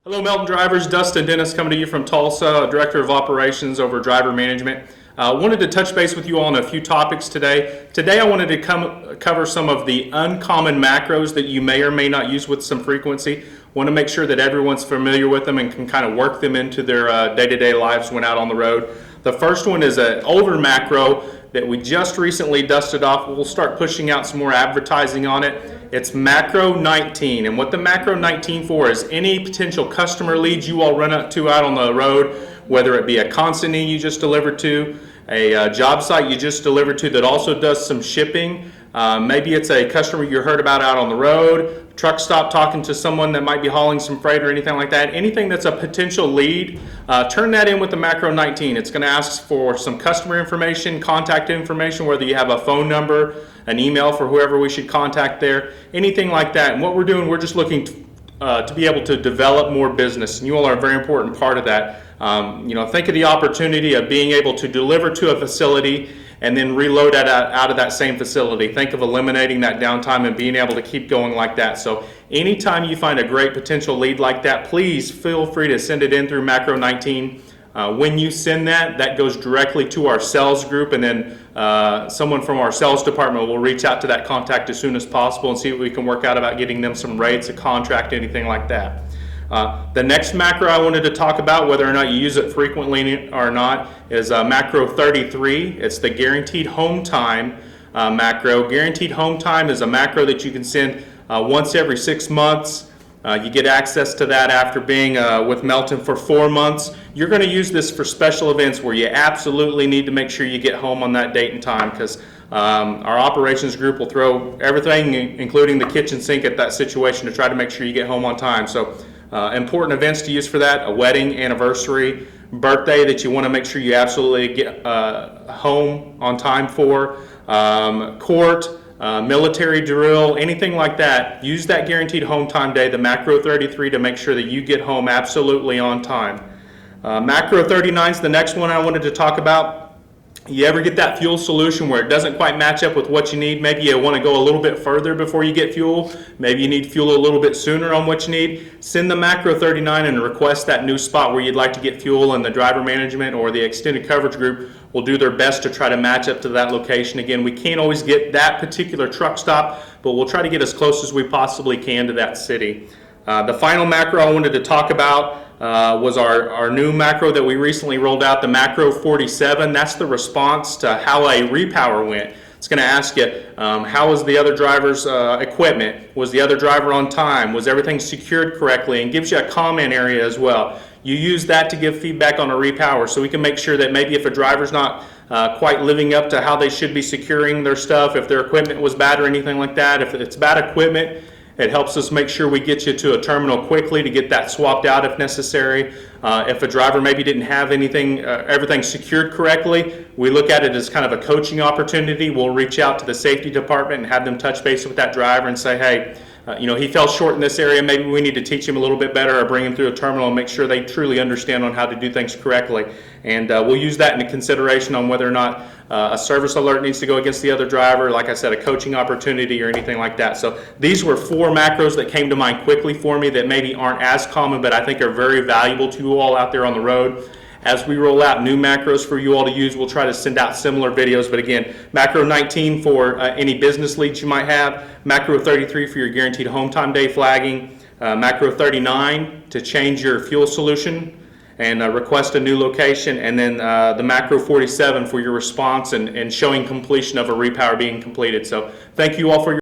Hello Melton drivers, Dustin Dennis coming to you from Tulsa, Director of Operations over Driver Management. Wanted to touch base with you on a few topics today. Today I wanted to cover some of the uncommon macros that you may or may not use with some frequency. Want to make sure that everyone's familiar with them and can kind of work them into their day-to-day lives when out on the road. The first one is an older macro that we just recently dusted off. We'll start pushing out some more advertising on it. It's Macro 19, and what the Macro 19 for is any potential customer leads you all run up to out on the road, whether it be a consignee you just delivered to, a job site you just delivered to that also does some shipping. Maybe it's a customer you heard about out on the road, truck stop talking to someone that might be hauling some freight or anything like that. Anything that's a potential lead, turn that in with the Macro 19. It's going to ask for some customer information, contact information, whether you have a phone number, an email for whoever we should contact there, anything like that. And what we're doing, we're just looking to be able to develop more business, and you all are a very important part of that. Think of the opportunity of being able to deliver to a facility and then reload out of that same facility. Think of eliminating that downtime and being able to keep going like that. So anytime you find a great potential lead like that, please feel free to send it in through Macro 19. When you send that, that goes directly to our sales group, and then someone from our sales department will reach out to that contact as soon as possible and see what we can work out about getting them some rates, a contract, anything like that. The next macro I wanted to talk about, whether or not you use it frequently or not, is Macro 33. It's the Guaranteed Home Time macro. Guaranteed Home Time is a macro that you can send once every 6 months. You get access to that after being with Melton for 4 months. You're going to use this for special events where you absolutely need to make sure you get home on that date and time, because our operations group will throw everything, including the kitchen sink, at that situation to try to make sure you get home on time. So important events to use for that: a wedding, anniversary, birthday that you want to make sure you absolutely get home on time for, court, military drill, anything like that. Use that Guaranteed Home Time day, the Macro 33, to make sure that you get home absolutely on time. Macro 39 is the next one I wanted to talk about. You ever get that fuel solution where it doesn't quite match up with what you need? Maybe you want to go a little bit further before you get fuel. Maybe you need fuel a little bit sooner on what you need. Send the Macro 39 and request that new spot where you'd like to get fuel, and the driver management or the extended coverage group will do their best to try to match up to that location. Again, we can't always get that particular truck stop, but we'll try to get as close as we possibly can to that city. The final macro I wanted to talk about was our new macro that we recently rolled out, the Macro 47. That's the response to how a repower went. It's going to ask you, how was the other driver's equipment? Was the other driver on time? Was everything secured correctly? And gives you a comment area as well. You use that to give feedback on a repower, so we can make sure that maybe if a driver's not quite living up to how they should be securing their stuff, if their equipment was bad or anything like that, if it's bad equipment, it helps us make sure we get you to a terminal quickly to get that swapped out if necessary. If a driver maybe didn't have everything secured correctly, we look at it as kind of a coaching opportunity. We'll reach out to the safety department and have them touch base with that driver and say, hey, he fell short in this area. Maybe we need to teach him a little bit better, or bring him through a terminal and make sure they truly understand on how to do things correctly. And we'll use that into consideration on whether or not a service alert needs to go against the other driver, like I said, a coaching opportunity or anything like that. So these were 4 macros that came to mind quickly for me that maybe aren't as common, but I think are very valuable to you all out there on the road. As we roll out new macros for you all to use, we'll try to send out similar videos. But again, Macro 19 for any business leads you might have, Macro 33 for your Guaranteed Home Time day flagging, Macro 39 to change your fuel solution and request a new location, and then the Macro 47 for your response and showing completion of a repower being completed. So thank you all for your